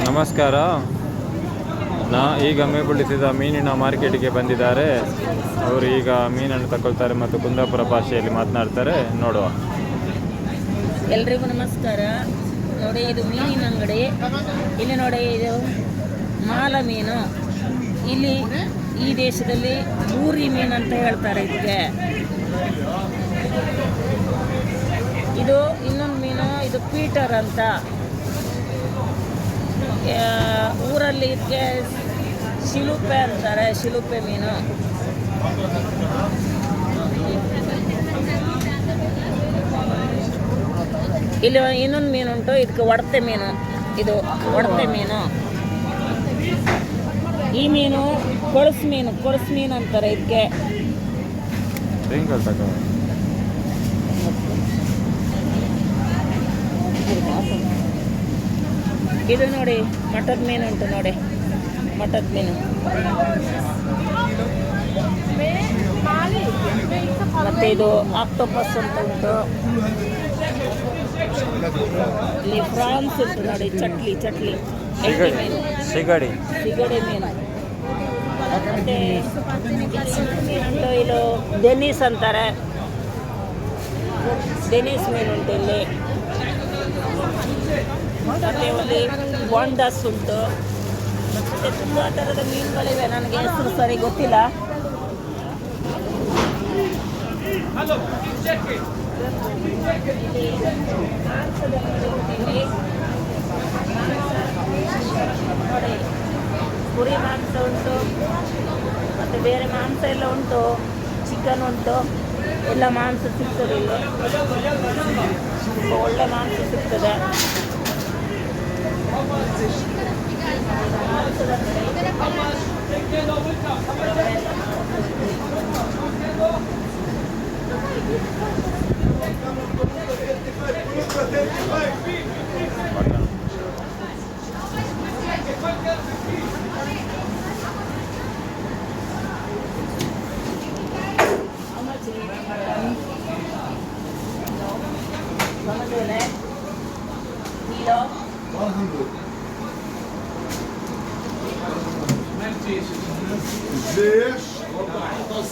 ನಮಸ್ಕಾರ. ಈಗ ಮೇಬುಳಿಸಿದ ಮೀನಿನ ಮಾರ್ಕೆಟ್ಗೆ ಬಂದಿದ್ದಾರೆ. ಅವರು ಈಗ ಮೀನನ್ನು ತಗೊಳ್ತಾರೆ ಮತ್ತು ಕುಂದಾಪುರ ಭಾಷೆಯಲ್ಲಿ ಮಾತನಾಡ್ತಾರೆ. ನೋಡುವ. ಎಲ್ರಿಗೂ ನಮಸ್ಕಾರ. ನೋಡಿ, ಇದು ಮೀನಿನ ಅಂಗಡಿ. ಇಲ್ಲಿ ನೋಡಿ, ಇದು ಮಾಲ ಮೀನು. ಇಲ್ಲಿ ಈ ದೇಶದಲ್ಲಿ ಬೂರಿ ಮೀನು ಅಂತ ಹೇಳ್ತಾರೆ ಇದಕ್ಕೆ. ಇದು ಇನ್ನೊಂದು ಮೀನು, ಇದು ಪೀಟರ್ ಅಂತ. ಊರಲ್ಲಿ ಇದಕ್ಕೆ ಶಿಲುಪೆ ಅಂತಾರೆ, ಶಿಲುಪೆ ಮೀನು. ಇಲ್ಲಿ ಇನ್ನೊಂದು ಮೀನು ಉಂಟು, ಇದಕ್ಕೆ ಒಡತೆ ಮೀನು. ಇದು ಒಡತೆ ಮೀನು. ಈ ಮೀನು ಕೊಳಸು ಮೀನು ಅಂತಾರೆ ಇದಕ್ಕೆ. ಇದು ನೋಡಿ, ಮಟದ ಮೀನು ಉಂಟು ನೋಡಿ, ಮಟದ ಮೀನು. ಮತ್ತೆ ಇದು ಆಕ್ಟೋಪಸ್ ಅಂತ ಉಂಟು. ಇಲ್ಲಿ ಫ್ರಾನ್ಸ್ ಉಂಟು ನೋಡಿ, ಚಟ್ಲಿ ಮೀನು, ಸಿಗಡಿ ಮೀನು. ಮತ್ತೆ ಮೀನುಂಟು, ಇದು ಡೆನಿಸ್ ಅಂತಾರೆ, ಡೆನಿಸ್ ಮೀನುಂಟು ಇಲ್ಲಿ. ಮತ್ತೆ ಅಲ್ಲಿ ಬಾಂಡಸ್ ಉಂಟು. ಮತ್ತೆ ತುಂಬ ಥರದ ಮೀನುಗಳಿವೆ, ನನಗೆ ಹೆಸರು ಸರಿ ಗೊತ್ತಿಲ್ಲ. ನೋಡಿ, ಕುರಿ ಮಾಂಸ ಉಂಟು, ಮತ್ತು ಬೇರೆ ಮಾಂಸ ಎಲ್ಲ ಉಂಟು, ಚಿಕನ್ ಉಂಟು, ಎಲ್ಲ ಮಾಂಸ ಸಿಗ್ತದೆ ಇಲ್ಲಿ. ಒಳ್ಳೆ ಮಾಂಸ ಸಿಗ್ತದೆ.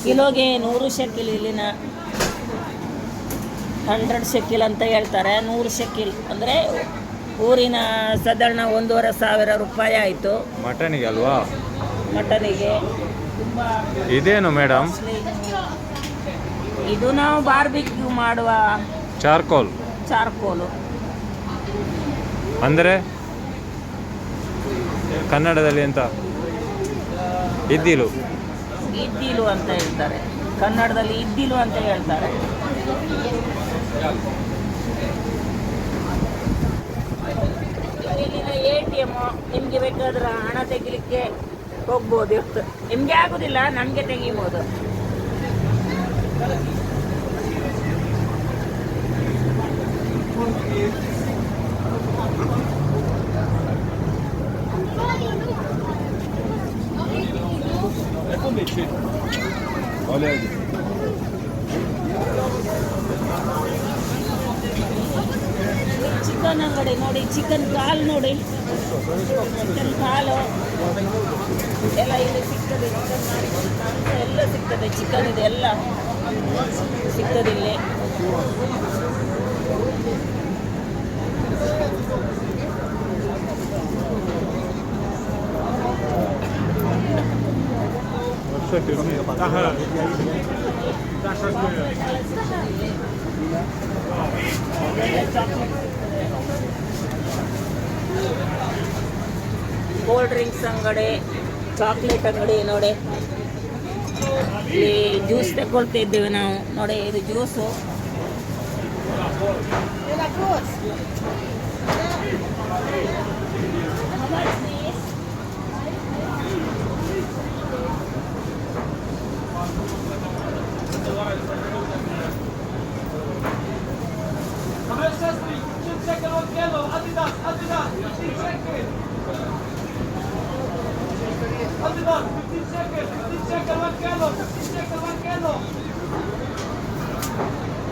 ಕಿಲೋಗೆ 100 ಶೆಕಿಲ್. ಇಲ್ಲಿನ 100 ಶೆಕಿಲ್ ಅಂತ ಹೇಳ್ತಾರೆ. 100 ಶೆಕಿಲ್ ಅಂದರೆ ಊರಿನ ಸಾಧಾರಣ 1,500 ರೂಪಾಯಿ ಆಯಿತು. ಮಟನಿಗೆ ಅಲ್ವಾ? ಮಟನಿಗೆ. ಇದೇನು ಮೇಡಮ್? ಇದು ನಾವು ಬಾರ್ಬಿಕ್ಯೂ ಮಾಡುವ ಚಾರ್ಕೋಲು. ಅಂದರೆ ಕನ್ನಡದಲ್ಲಿ ಎಂತ? ಇದ್ದಿಲು ಅಂತ ಹೇಳ್ತಾರೆ. ಕನ್ನಡದಲ್ಲಿ ಇದ್ದಿಲು ಅಂತ ಹೇಳ್ತಾರೆ. ಇಲ್ಲಿನ ATM, ನಿಮಗೆ ಬೇಕಾದ್ರೆ ಹಣ ತೆಗಿಲಿಕ್ಕೆ ಹೋಗ್ಬೋದು. ನಿಮಗೆ ಆಗೋದಿಲ್ಲ, ನಮಗೆ ತೆಗಿಬೋದು. ಚಿಕನ್ ಅಂಗಡಿ ನೋಡಿ, ಚಿಕನ್ ಕಾಲು ನೋಡಿ, ಚಿಕನ್ ಕಾಲು ಎಲ್ಲ ಇಲ್ಲಿ ಸಿಗ್ತದೆ. ಚಿಕನ್ ಮಾಂಸ ಎಲ್ಲ ಸಿಗ್ತದೆ, ಚಿಕನ್ ಇದೆಲ್ಲ ಸಿಗ್ತದೆ ಇಲ್ಲಿ. ಕೋಲ್ಡ್ ಡ್ರಿಂಕ್ಸ್ ಅಂಗಡಿ, ಚಾಕ್ಲೇಟ್ ಅಂಗಡಿ ನೋಡಿ. ಇಲ್ಲಿ ಜ್ಯೂಸ್ ತಗೊಳ್ತಾ ಇದ್ದೇವೆ ನಾವು ನೋಡಿ. ಇದು ಜ್ಯೂಸು.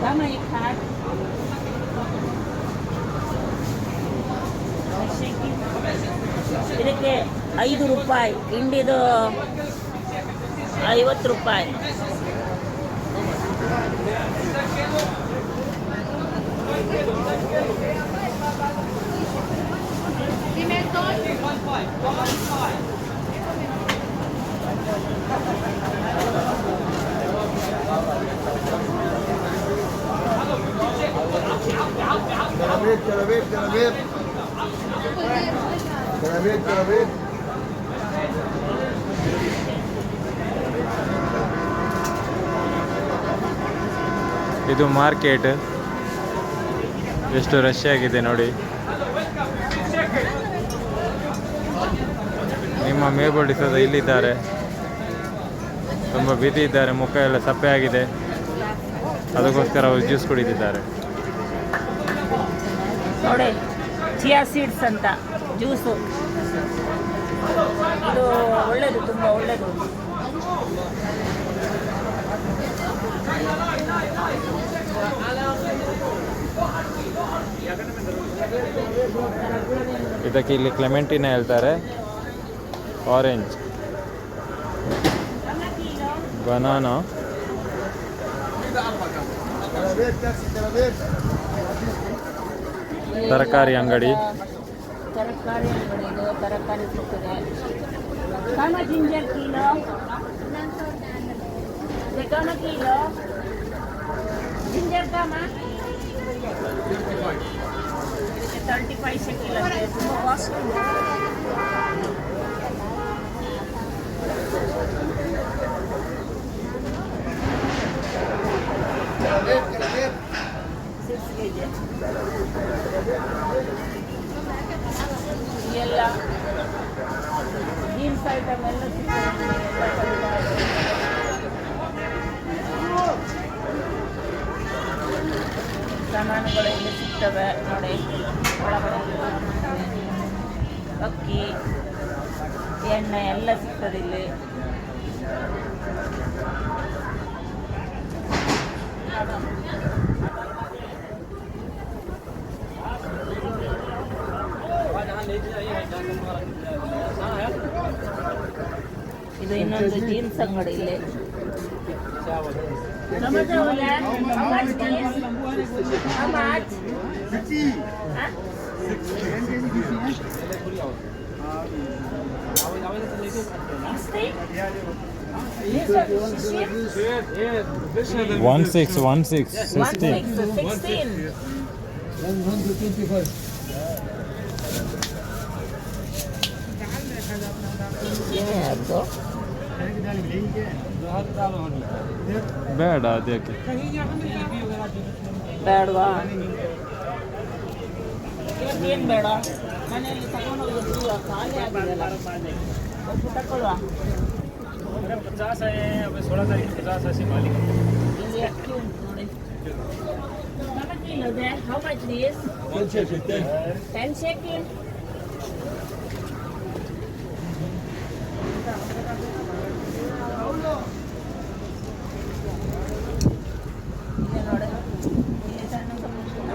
Dame एक हाथ. Shaking. ಇದಕ್ಕೆ 5 ರೂಪಾಯಿ, ಹಿಂಡಿದು 50 ರೂಪಾಯಿ. ಇದು ಮಾರ್ಕೆಟ್ ಎಷ್ಟು ರಶ್ ಆಗಿದೆ ನೋಡಿ. ನಿಮ್ಮ ಮೇಲ್ಬಡಿಸೋದು ಇಲ್ಲಿದ್ದಾರೆ, ತುಂಬ ಭೀತಿ ಇದ್ದಾರೆ, ಮುಖ ಎಲ್ಲ ಸಪ್ಪೆ ಆಗಿದೆ, ಅದಕ್ಕೋಸ್ಕರ ಅವರು ಜ್ಯೂಸ್ ಕುಡಿದಿದ್ದಾರೆ ನೋಡಿ. ಚಿಯಾ ಸೀಡ್ಸ್ ಅಂತ ಜ್ಯೂಸು, ಇದು ಒಳ್ಳೆಯದು, ತುಂಬ ಒಳ್ಳೆಯದು. ಇದಕ್ಕೆ ಇಲ್ಲಿ ಕ್ಲೆಮೆಂಟಿನ ಹೇಳ್ತಾರೆ, ಆರೆಂಜ್, ಬನಾನಾ, ತರಕಾರಿ ಅಂಗಡಿ. ತರಕಾರಿ ಅಂಗಡಿ ಇದು, ತರಕಾರಿ ಸಿಗ್ತದೆ. ಕಾಮ ಜಿಂಜರ್ ಕಿಲೋ, ಕಾಮ ಕಿಲೋ ಜಿಂಜರ್ ಕಾಮ 35 ಶೆಕೆಲ್ ಅಂತೆ, ತುಂಬ ಕಾಸ್ಟ್. ಎಲ್ಲ ಜೀನ್ಸ್ ಐಟಮ್ ಎಲ್ಲ ಸಾಮಾನುಗಳು ಇಲ್ಲಿ ಸಿಗ್ತವೆ ನೋಡಿ. ಒಳಗಡೆ ಅಕ್ಕಿ, ಎಣ್ಣೆ ಎಲ್ಲ ಸಿಗ್ತದೆ ಇಲ್ಲಿ. ಇದು ಇನ್ನೊಂದು ಜೀನ್ಸ್ ಅಂಗಡಿ ಇಲ್ಲಿ. One six 16. ಬೇಡ ಅದಕ್ಕೆ ಬೇಡವಾ? ಏನು ಬೇಡ, ಮನೆಯಲ್ಲಿ ತಗೊಂಡೋಗಿ ಖಾಲಿ ಆಗಿದೆಲ್ಲ, ಒಬ್ಬರು ತಗೊಳ್ಳುವ. ಇಲ್ಲಿ ಅಕ್ಕಿ ಉಂಟು ನೋಡಿ. How much this? 10 shekel.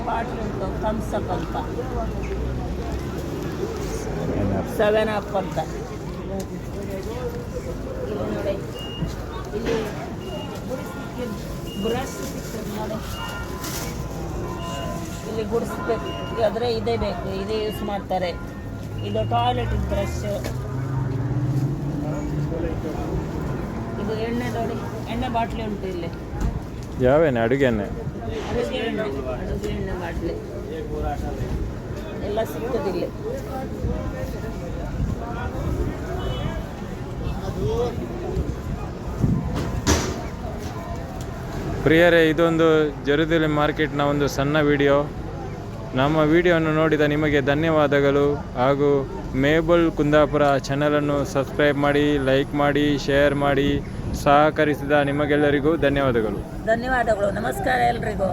Bottle ಉಂಟು, ಥಮ್ಸ್ ಅಪ್ ಅಂತ, 7 ಅಪ್ ಅಂತ. ಇಲ್ಲಿ ನೋಡಿ, ಇಲ್ಲಿ ಬ್ರಷ್ ಸಿಗ್ತದೆ ನೋಡಿ. ಇಲ್ಲಿ ಗುಡಿಸ್ಬೇಕು ಆದರೆ ಇದೇ ಬೇಕು, ಇದೇ ಯೂಸ್ ಮಾಡ್ತಾರೆ. ಇದು ಟಾಯ್ಲೆಟ್ ಬ್ರಷ್. ಇದು ಎಣ್ಣೆ ನೋಡಿ, ಎಣ್ಣೆ ಬಾಟ್ಲಿ ಉಂಟು ಇಲ್ಲಿ. ಯಾವ ಎಣ್ಣೆ? ಅಡುಗೆ ಎಣ್ಣೆ, ಅಡುಗೆ ಎಣ್ಣೆ ಬಾಟ್ಲಿ ಎಲ್ಲ ಸಿಗ್ತದೆ ಇಲ್ಲಿ. ಪ್ರಿಯರೇ, ಇದೊಂದು ಜೆರುಸಲೇಮ್ ಮಾರ್ಕೆಟ್ನ ಒಂದು ಸಣ್ಣ ವಿಡಿಯೋ. ನಮ್ಮ ವಿಡಿಯೋವನ್ನು ನೋಡಿದ ನಿಮಗೆ ಧನ್ಯವಾದಗಳು. ಹಾಗೂ ಮೇಬಲ್ ಕುಂದಾಪುರ ಚಾನಲನ್ನು ಸಬ್ಸ್ಕ್ರೈಬ್ ಮಾಡಿ, ಲೈಕ್ ಮಾಡಿ, ಶೇರ್ ಮಾಡಿ, ಸಹಕರಿಸಿದ ನಿಮಗೆಲ್ಲರಿಗೂ ಧನ್ಯವಾದಗಳು. ಧನ್ಯವಾದಗಳು. ನಮಸ್ಕಾರ ಎಲ್ರಿಗೂ.